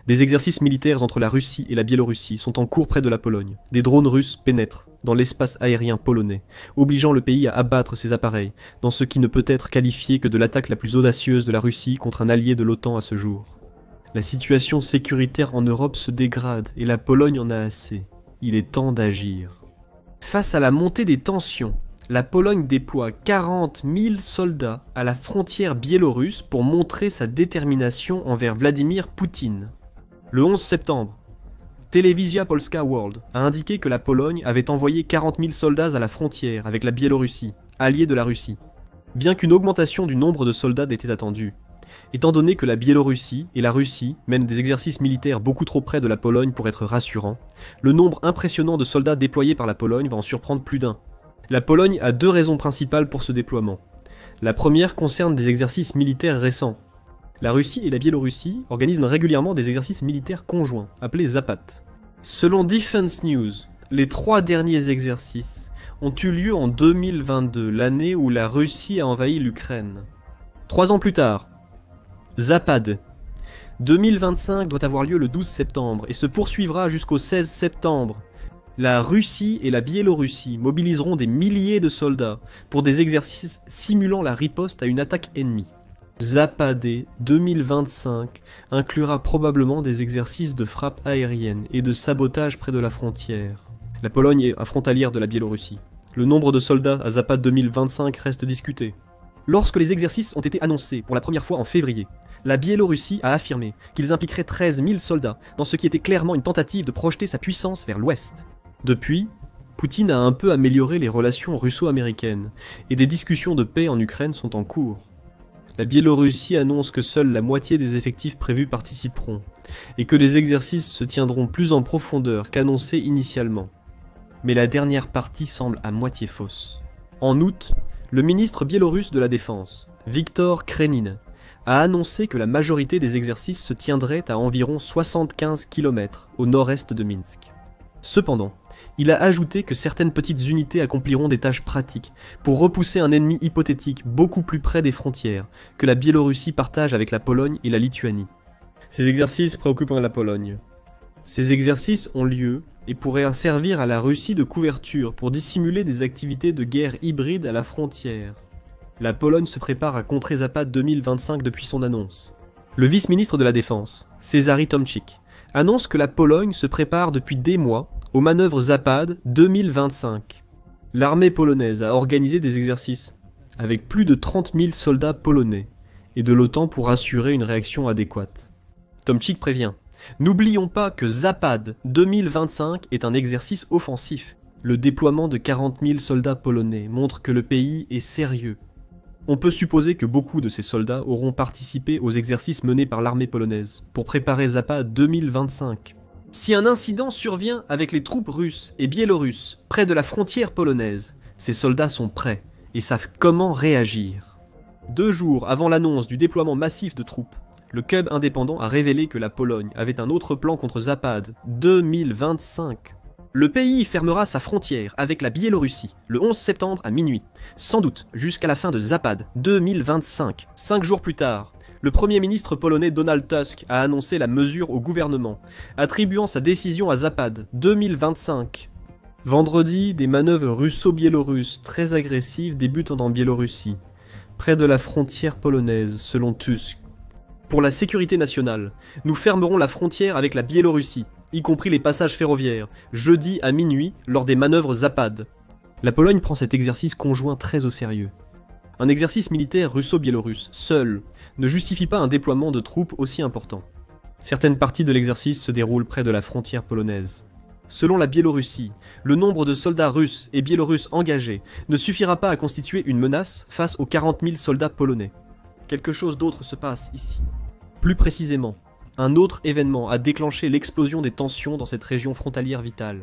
Des exercices militaires entre la Russie et la Biélorussie sont en cours près de la Pologne. Des drones russes pénètrent dans l'espace aérien polonais, obligeant le pays à abattre ses appareils, dans ce qui ne peut être qualifié que de l'attaque la plus audacieuse de la Russie contre un allié de l'OTAN à ce jour. La situation sécuritaire en Europe se dégrade et la Pologne en a assez. Il est temps d'agir. Face à la montée des tensions, la Pologne déploie 40 000 soldats à la frontière biélorusse pour montrer sa détermination envers Vladimir Poutine. Le 11 septembre, Telewizja Polska World a indiqué que la Pologne avait envoyé 40 000 soldats à la frontière avec la Biélorussie, alliée de la Russie. Bien qu'une augmentation du nombre de soldats était attendue, étant donné que la Biélorussie et la Russie mènent des exercices militaires beaucoup trop près de la Pologne pour être rassurants, le nombre impressionnant de soldats déployés par la Pologne va en surprendre plus d'un. La Pologne a deux raisons principales pour ce déploiement. La première concerne des exercices militaires récents. La Russie et la Biélorussie organisent régulièrement des exercices militaires conjoints, appelés Zapad. Selon Defense News, les 3 derniers exercices ont eu lieu en 2022, l'année où la Russie a envahi l'Ukraine. 3 ans plus tard, Zapad 2025 doit avoir lieu le 12 septembre et se poursuivra jusqu'au 16 septembre. La Russie et la Biélorussie mobiliseront des milliers de soldats pour des exercices simulant la riposte à une attaque ennemie. Zapad 2025 inclura probablement des exercices de frappe aérienne et de sabotage près de la frontière. La Pologne est frontalière de la Biélorussie. Le nombre de soldats à Zapad 2025 reste discuté. Lorsque les exercices ont été annoncés pour la première fois en février, la Biélorussie a affirmé qu'ils impliqueraient 13 000 soldats dans ce qui était clairement une tentative de projeter sa puissance vers l'ouest. Depuis, Poutine a un peu amélioré les relations russo-américaines et des discussions de paix en Ukraine sont en cours. La Biélorussie annonce que seule la moitié des effectifs prévus participeront, et que les exercices se tiendront plus en profondeur qu'annoncé initialement. Mais la dernière partie semble à moitié fausse. En août, le ministre biélorusse de la Défense, Viktor Krenin, a annoncé que la majorité des exercices se tiendraient à environ 75 km au nord-est de Minsk. Cependant, il a ajouté que certaines petites unités accompliront des tâches pratiques pour repousser un ennemi hypothétique beaucoup plus près des frontières que la Biélorussie partage avec la Pologne et la Lituanie. Ces exercices préoccupent la Pologne. Ces exercices ont lieu et pourraient servir à la Russie de couverture pour dissimuler des activités de guerre hybride à la frontière. La Pologne se prépare à contrer Zapad 2025 depuis son annonce. Le vice-ministre de la Défense, Cezary Tomczyk, annonce que la Pologne se prépare depuis des mois aux manœuvres Zapad 2025. L'armée polonaise a organisé des exercices avec plus de 30 000 soldats polonais et de l'OTAN pour assurer une réaction adéquate. Tomczyk prévient: n'oublions pas que Zapad 2025 est un exercice offensif. Le déploiement de 40 000 soldats polonais montre que le pays est sérieux. On peut supposer que beaucoup de ces soldats auront participé aux exercices menés par l'armée polonaise pour préparer Zapad 2025. Si un incident survient avec les troupes russes et biélorusses près de la frontière polonaise, ces soldats sont prêts et savent comment réagir. 2 jours avant l'annonce du déploiement massif de troupes, le Cub indépendant a révélé que la Pologne avait un autre plan contre Zapad 2025. Le pays fermera sa frontière avec la Biélorussie le 11 septembre à minuit, sans doute jusqu'à la fin de Zapad 2025. 5 jours plus tard, le Premier ministre polonais Donald Tusk a annoncé la mesure au gouvernement, attribuant sa décision à Zapad 2025. Vendredi, des manœuvres russo-biélorusses très agressives débutent en Biélorussie, près de la frontière polonaise, selon Tusk. Pour la sécurité nationale, nous fermerons la frontière avec la Biélorussie, y compris les passages ferroviaires, jeudi à minuit lors des manœuvres Zapad. La Pologne prend cet exercice conjoint très au sérieux. Un exercice militaire russo-biélorusse, seul, ne justifie pas un déploiement de troupes aussi important. Certaines parties de l'exercice se déroulent près de la frontière polonaise. Selon la Biélorussie, le nombre de soldats russes et biélorusses engagés ne suffira pas à constituer une menace face aux 40 000 soldats polonais. Quelque chose d'autre se passe ici. Plus précisément, un autre événement a déclenché l'explosion des tensions dans cette région frontalière vitale.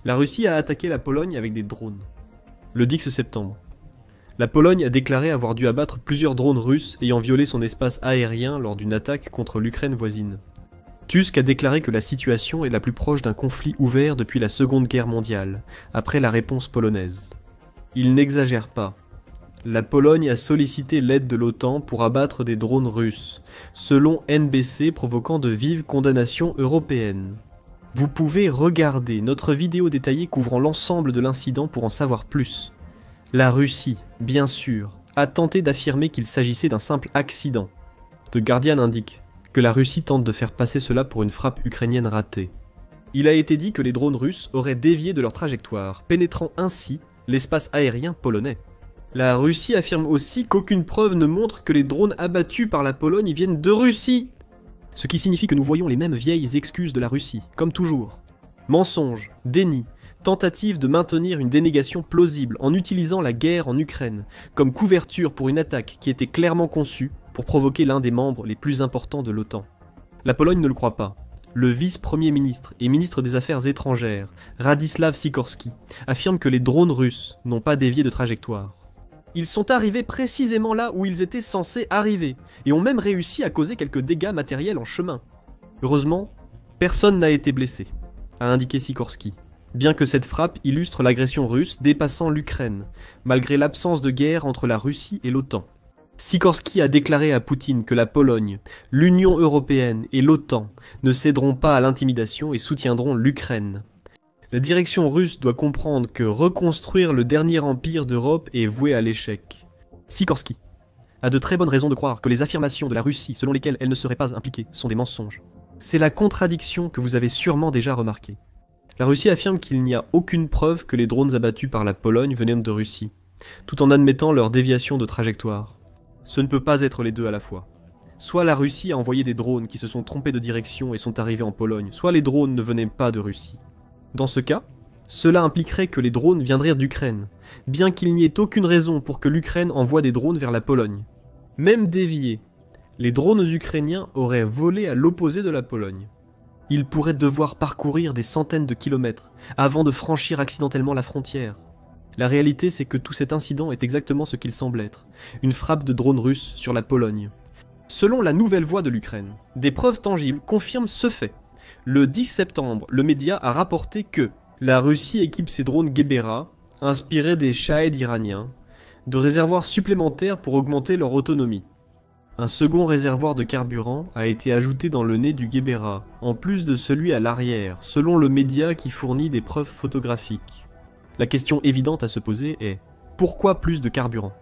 La Russie a attaqué la Pologne avec des drones. Le 10 septembre, la Pologne a déclaré avoir dû abattre plusieurs drones russes ayant violé son espace aérien lors d'une attaque contre l'Ukraine voisine. Tusk a déclaré que la situation est la plus proche d'un conflit ouvert depuis la Seconde Guerre mondiale, après la réponse polonaise. Il n'exagère pas. La Pologne a sollicité l'aide de l'OTAN pour abattre des drones russes, selon NBC provoquant de vives condamnations européennes. Vous pouvez regarder notre vidéo détaillée couvrant l'ensemble de l'incident pour en savoir plus. La Russie, bien sûr, a tenté d'affirmer qu'il s'agissait d'un simple accident. The Guardian indique que la Russie tente de faire passer cela pour une frappe ukrainienne ratée. Il a été dit que les drones russes auraient dévié de leur trajectoire, pénétrant ainsi l'espace aérien polonais. La Russie affirme aussi qu'aucune preuve ne montre que les drones abattus par la Pologne viennent de Russie. Ce qui signifie que nous voyons les mêmes vieilles excuses de la Russie, comme toujours. Mensonges, déni, tentative de maintenir une dénégation plausible en utilisant la guerre en Ukraine comme couverture pour une attaque qui était clairement conçue pour provoquer l'un des membres les plus importants de l'OTAN. La Pologne ne le croit pas. Le vice-premier ministre et ministre des Affaires étrangères, Radzislaw Sikorski, affirme que les drones russes n'ont pas dévié de trajectoire. Ils sont arrivés précisément là où ils étaient censés arriver, et ont même réussi à causer quelques dégâts matériels en chemin. Heureusement, personne n'a été blessé, a indiqué Sikorski, bien que cette frappe illustre l'agression russe dépassant l'Ukraine, malgré l'absence de guerre entre la Russie et l'OTAN. Sikorski a déclaré à Poutine que la Pologne, l'Union européenne et l'OTAN ne céderont pas à l'intimidation et soutiendront l'Ukraine. La direction russe doit comprendre que reconstruire le dernier empire d'Europe est voué à l'échec. Sikorski a de très bonnes raisons de croire que les affirmations de la Russie selon lesquelles elle ne serait pas impliquée sont des mensonges. C'est la contradiction que vous avez sûrement déjà remarquée. La Russie affirme qu'il n'y a aucune preuve que les drones abattus par la Pologne venaient de Russie, tout en admettant leur déviation de trajectoire. Ce ne peut pas être les deux à la fois. Soit la Russie a envoyé des drones qui se sont trompés de direction et sont arrivés en Pologne, soit les drones ne venaient pas de Russie. Dans ce cas, cela impliquerait que les drones viendraient d'Ukraine, bien qu'il n'y ait aucune raison pour que l'Ukraine envoie des drones vers la Pologne. Même déviés, les drones ukrainiens auraient volé à l'opposé de la Pologne. Ils pourraient devoir parcourir des centaines de kilomètres avant de franchir accidentellement la frontière. La réalité, c'est que tout cet incident est exactement ce qu'il semble être, une frappe de drones russes sur la Pologne. Selon la Nouvelle Voix de l'Ukraine, des preuves tangibles confirment ce fait. Le 10 septembre, le média a rapporté que la Russie équipe ses drones Gebera, inspirés des Shahed iraniens, de réservoirs supplémentaires pour augmenter leur autonomie. Un second réservoir de carburant a été ajouté dans le nez du Gebera, en plus de celui à l'arrière, selon le média qui fournit des preuves photographiques. La question évidente à se poser est « Pourquoi plus de carburant ?»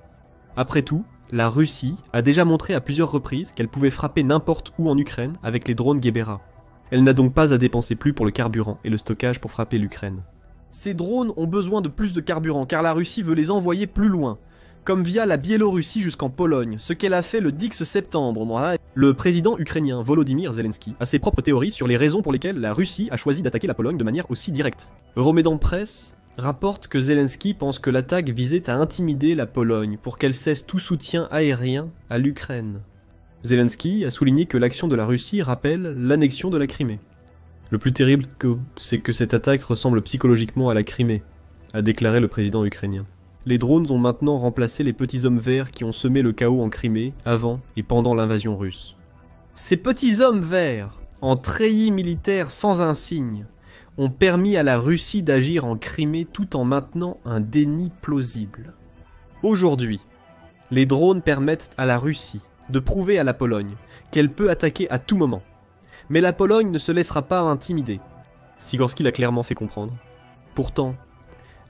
Après tout, la Russie a déjà montré à plusieurs reprises qu'elle pouvait frapper n'importe où en Ukraine avec les drones Gebera. Elle n'a donc pas à dépenser plus pour le carburant et le stockage pour frapper l'Ukraine. Ces drones ont besoin de plus de carburant car la Russie veut les envoyer plus loin, comme via la Biélorussie jusqu'en Pologne, ce qu'elle a fait le 10 septembre. Le président ukrainien Volodymyr Zelensky a ses propres théories sur les raisons pour lesquelles la Russie a choisi d'attaquer la Pologne de manière aussi directe. Euromaidan Press rapporte que Zelensky pense que l'attaque visait à intimider la Pologne pour qu'elle cesse tout soutien aérien à l'Ukraine. Zelensky a souligné que l'action de la Russie rappelle l'annexion de la Crimée. Le plus terrible, c'est que cette attaque ressemble psychologiquement à la Crimée, a déclaré le président ukrainien. Les drones ont maintenant remplacé les petits hommes verts qui ont semé le chaos en Crimée avant et pendant l'invasion russe. Ces petits hommes verts, en treillis militaire sans insigne, ont permis à la Russie d'agir en Crimée tout en maintenant un déni plausible. Aujourd'hui, les drones permettent à la Russie de prouver à la Pologne qu'elle peut attaquer à tout moment. Mais la Pologne ne se laissera pas intimider. Sikorski l'a clairement fait comprendre. Pourtant,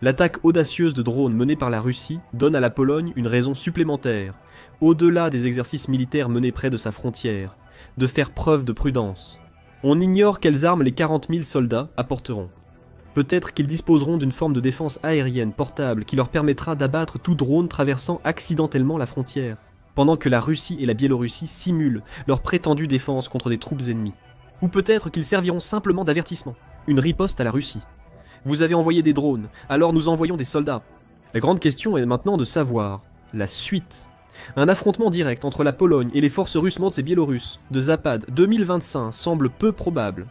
l'attaque audacieuse de drones menée par la Russie donne à la Pologne une raison supplémentaire, au-delà des exercices militaires menés près de sa frontière, de faire preuve de prudence. On ignore quelles armes les 40 000 soldats apporteront. Peut-être qu'ils disposeront d'une forme de défense aérienne portable qui leur permettra d'abattre tout drone traversant accidentellement la frontière, pendant que la Russie et la Biélorussie simulent leur prétendue défense contre des troupes ennemies. Ou peut-être qu'ils serviront simplement d'avertissement, une riposte à la Russie. Vous avez envoyé des drones, alors nous envoyons des soldats. La grande question est maintenant de savoir la suite. Un affrontement direct entre la Pologne et les forces russes et biélorusses de Zapad 2025 semble peu probable.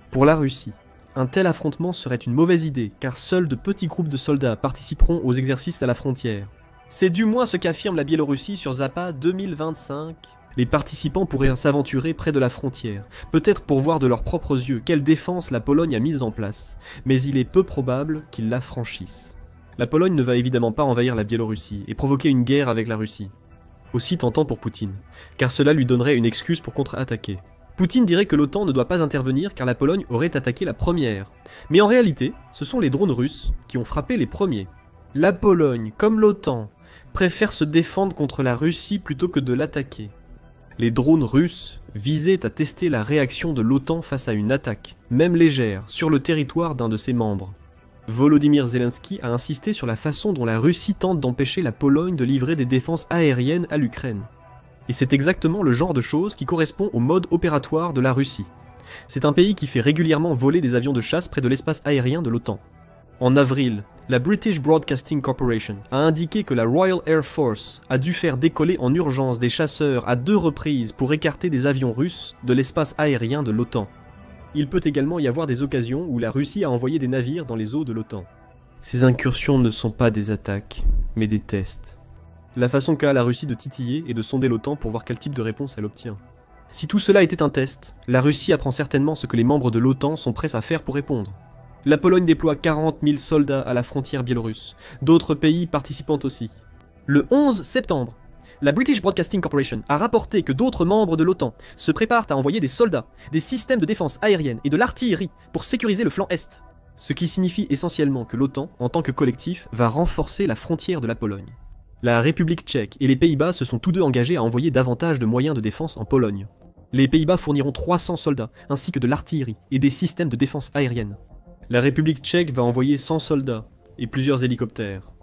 Pour la Russie, un tel affrontement serait une mauvaise idée car seuls de petits groupes de soldats participeront aux exercices à la frontière. C'est du moins ce qu'affirme la Biélorussie sur Zapad 2025. Les participants pourraient s'aventurer près de la frontière, peut-être pour voir de leurs propres yeux quelle défense la Pologne a mise en place, mais il est peu probable qu'ils la franchissent. La Pologne ne va évidemment pas envahir la Biélorussie et provoquer une guerre avec la Russie. Aussi tentant pour Poutine, car cela lui donnerait une excuse pour contre-attaquer. Poutine dirait que l'OTAN ne doit pas intervenir car la Pologne aurait attaqué la première. Mais en réalité, ce sont les drones russes qui ont frappé les premiers. La Pologne, comme l'OTAN, préfère se défendre contre la Russie plutôt que de l'attaquer. Les drones russes visaient à tester la réaction de l'OTAN face à une attaque, même légère, sur le territoire d'un de ses membres. Volodymyr Zelensky a insisté sur la façon dont la Russie tente d'empêcher la Pologne de livrer des défenses aériennes à l'Ukraine. Et c'est exactement le genre de choses qui correspond au mode opératoire de la Russie. C'est un pays qui fait régulièrement voler des avions de chasse près de l'espace aérien de l'OTAN. En avril, la British Broadcasting Corporation a indiqué que la Royal Air Force a dû faire décoller en urgence des chasseurs à 2 reprises pour écarter des avions russes de l'espace aérien de l'OTAN. Il peut également y avoir des occasions où la Russie a envoyé des navires dans les eaux de l'OTAN. Ces incursions ne sont pas des attaques, mais des tests. La façon qu'a la Russie de titiller et de sonder l'OTAN pour voir quel type de réponse elle obtient. Si tout cela était un test, la Russie apprend certainement ce que les membres de l'OTAN sont prêts à faire pour répondre. La Pologne déploie 40 000 soldats à la frontière biélorusse, d'autres pays participant aussi. Le 11 septembre, la British Broadcasting Corporation a rapporté que d'autres membres de l'OTAN se préparent à envoyer des soldats, des systèmes de défense aérienne et de l'artillerie pour sécuriser le flanc Est. Ce qui signifie essentiellement que l'OTAN, en tant que collectif, va renforcer la frontière de la Pologne. La République tchèque et les Pays-Bas se sont tous deux engagés à envoyer davantage de moyens de défense en Pologne. Les Pays-Bas fourniront 300 soldats, ainsi que de l'artillerie et des systèmes de défense aérienne. La République tchèque va envoyer 100 soldats et plusieurs hélicoptères.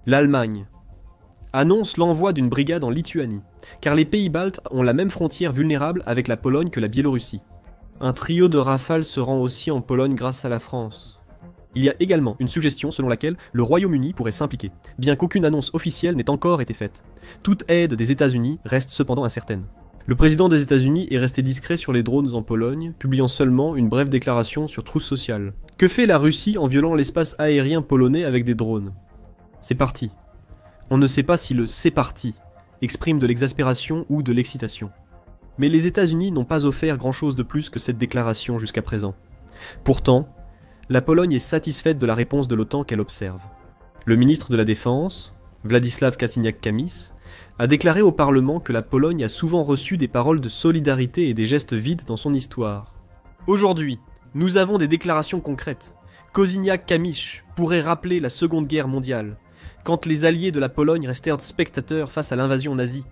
L'Allemagne annonce l'envoi d'une brigade en Lituanie, car les pays baltes ont la même frontière vulnérable avec la Pologne que la Biélorussie. Un trio de Rafales se rend aussi en Pologne grâce à la France. Il y a également une suggestion selon laquelle le Royaume-Uni pourrait s'impliquer, bien qu'aucune annonce officielle n'ait encore été faite. Toute aide des États-Unis reste cependant incertaine. Le président des États-Unis est resté discret sur les drones en Pologne, publiant seulement une brève déclaration sur Truth Social. Que fait la Russie en violant l'espace aérien polonais avec des drones? C'est parti. On ne sait pas si le « c'est parti » exprime de l'exaspération ou de l'excitation. Mais les États-Unis n'ont pas offert grand-chose de plus que cette déclaration jusqu'à présent. Pourtant, la Pologne est satisfaite de la réponse de l'OTAN qu'elle observe. Le ministre de la Défense, Władysław Kosiniak-Kamysz, a déclaré au Parlement que la Pologne a souvent reçu des paroles de solidarité et des gestes vides dans son histoire. Aujourd'hui, nous avons des déclarations concrètes. Kosiniak-Kamysz pourrait rappeler la Seconde Guerre mondiale, quand les alliés de la Pologne restèrent spectateurs face à l'invasion nazie.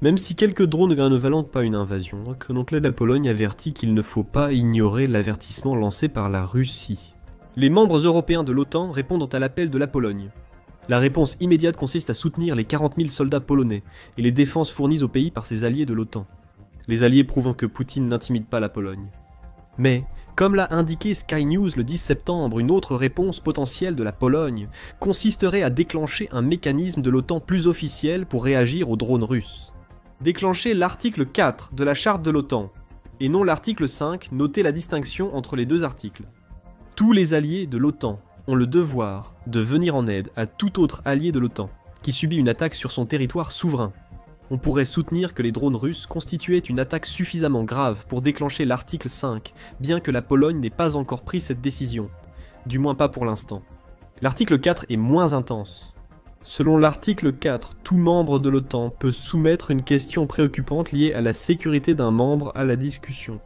Même si quelques drones ne valent pas une invasion, donc là la Pologne avertit qu'il ne faut pas ignorer l'avertissement lancé par la Russie. Les membres européens de l'OTAN répondent à l'appel de la Pologne. La réponse immédiate consiste à soutenir les 40 000 soldats polonais et les défenses fournies au pays par ses alliés de l'OTAN. Les alliés prouvant que Poutine n'intimide pas la Pologne. Mais, comme l'a indiqué Sky News le 10 septembre, une autre réponse potentielle de la Pologne consisterait à déclencher un mécanisme de l'OTAN plus officiel pour réagir aux drones russes. Déclencher l'article 4 de la charte de l'OTAN, et non l'article 5, notez la distinction entre les deux articles. Tous les alliés de l'OTAN ont le devoir de venir en aide à tout autre allié de l'OTAN qui subit une attaque sur son territoire souverain. On pourrait soutenir que les drones russes constituaient une attaque suffisamment grave pour déclencher l'article 5, bien que la Pologne n'ait pas encore pris cette décision, du moins pas pour l'instant. L'article 4 est moins intense. Selon l'article 4, tout membre de l'OTAN peut soumettre une question préoccupante liée à la sécurité d'un membre à la discussion.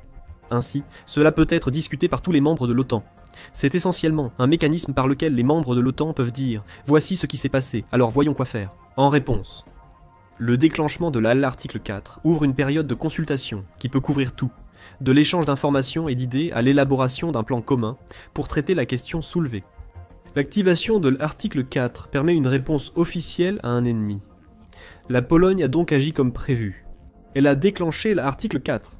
Ainsi, cela peut être discuté par tous les membres de l'OTAN. C'est essentiellement un mécanisme par lequel les membres de l'OTAN peuvent dire « Voici ce qui s'est passé, alors voyons quoi faire ». En réponse, le déclenchement de l'article 4 ouvre une période de consultation qui peut couvrir tout, de l'échange d'informations et d'idées à l'élaboration d'un plan commun pour traiter la question soulevée. L'activation de l'article 4 permet une réponse officielle à un ennemi. La Pologne a donc agi comme prévu. Elle a déclenché l'article 4.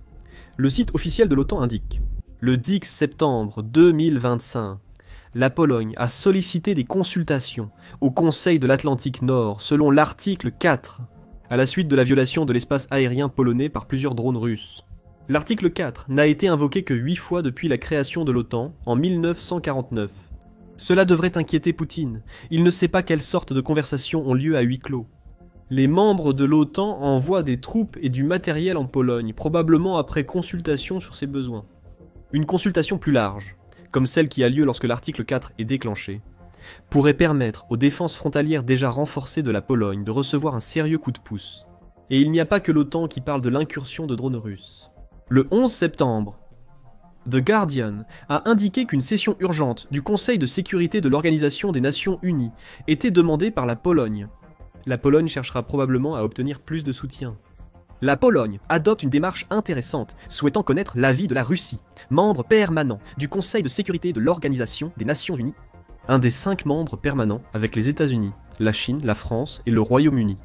Le site officiel de l'OTAN indique: le 10 septembre 2025, la Pologne a sollicité des consultations au Conseil de l'Atlantique Nord selon l'article 4, à la suite de la violation de l'espace aérien polonais par plusieurs drones russes. L'article 4 n'a été invoqué que 8 fois depuis la création de l'OTAN en 1949. Cela devrait inquiéter Poutine. Il ne sait pas quelle sorte de conversations ont lieu à huis clos. Les membres de l'OTAN envoient des troupes et du matériel en Pologne, probablement après consultation sur ses besoins. Une consultation plus large, comme celle qui a lieu lorsque l'article 4 est déclenché, pourrait permettre aux défenses frontalières déjà renforcées de la Pologne de recevoir un sérieux coup de pouce. Et il n'y a pas que l'OTAN qui parle de l'incursion de drones russes. Le 11 septembre, The Guardian a indiqué qu'une session urgente du Conseil de sécurité de l'Organisation des Nations Unies était demandée par la Pologne. La Pologne cherchera probablement à obtenir plus de soutien. La Pologne adopte une démarche intéressante, souhaitant connaître l'avis de la Russie, membre permanent du Conseil de sécurité de l'Organisation des Nations Unies, un des 5 membres permanents avec les États-Unis, la Chine, la France et le Royaume-Uni.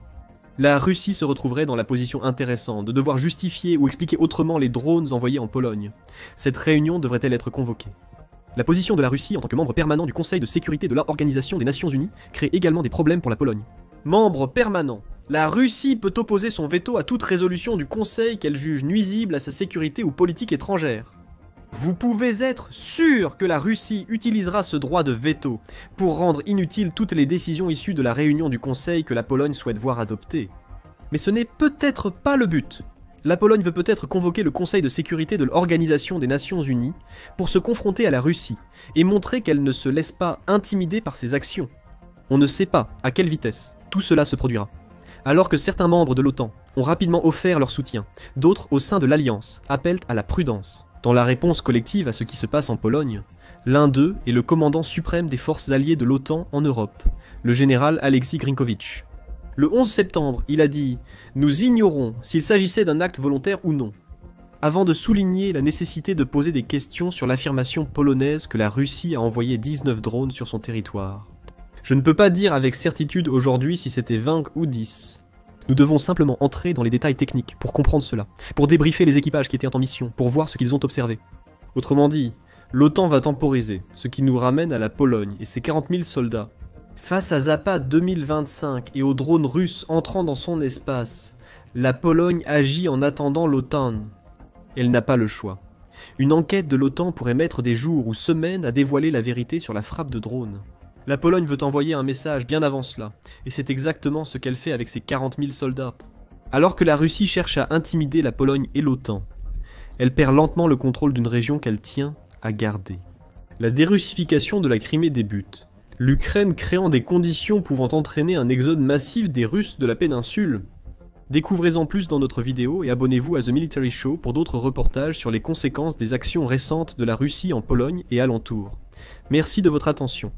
La Russie se retrouverait dans la position intéressante de devoir justifier ou expliquer autrement les drones envoyés en Pologne. Cette réunion devrait-elle être convoquée? La position de la Russie en tant que membre permanent du Conseil de sécurité de l'Organisation des Nations Unies crée également des problèmes pour la Pologne. Membre permanent, la Russie peut opposer son veto à toute résolution du Conseil qu'elle juge nuisible à sa sécurité ou politique étrangère. Vous pouvez être sûr que la Russie utilisera ce droit de veto pour rendre inutiles toutes les décisions issues de la réunion du Conseil que la Pologne souhaite voir adopter. Mais ce n'est peut-être pas le but. La Pologne veut peut-être convoquer le Conseil de sécurité de l'Organisation des Nations Unies pour se confronter à la Russie et montrer qu'elle ne se laisse pas intimider par ses actions. On ne sait pas à quelle vitesse tout cela se produira. Alors que certains membres de l'OTAN ont rapidement offert leur soutien, d'autres au sein de l'Alliance appellent à la prudence. Dans la réponse collective à ce qui se passe en Pologne, l'un d'eux est le commandant suprême des forces alliées de l'OTAN en Europe, le général Alexis Grinkowicz. Le 11 septembre, il a dit « Nous ignorons s'il s'agissait d'un acte volontaire ou non », avant de souligner la nécessité de poser des questions sur l'affirmation polonaise que la Russie a envoyé 19 drones sur son territoire. Je ne peux pas dire avec certitude aujourd'hui si c'était 20 ou 10. Nous devons simplement entrer dans les détails techniques pour comprendre cela, pour débriefer les équipages qui étaient en mission, pour voir ce qu'ils ont observé. Autrement dit, l'OTAN va temporiser, ce qui nous ramène à la Pologne et ses 40 000 soldats. Face à Zapad 2025 et aux drones russes entrant dans son espace, la Pologne agit en attendant l'OTAN. Elle n'a pas le choix. Une enquête de l'OTAN pourrait mettre des jours ou semaines à dévoiler la vérité sur la frappe de drones. La Pologne veut envoyer un message bien avant cela, et c'est exactement ce qu'elle fait avec ses 40 000 soldats. Alors que la Russie cherche à intimider la Pologne et l'OTAN, elle perd lentement le contrôle d'une région qu'elle tient à garder. La dérussification de la Crimée débute, l'Ukraine créant des conditions pouvant entraîner un exode massif des Russes de la péninsule. Découvrez-en plus dans notre vidéo et abonnez-vous à The Military Show pour d'autres reportages sur les conséquences des actions récentes de la Russie en Pologne et alentour. Merci de votre attention.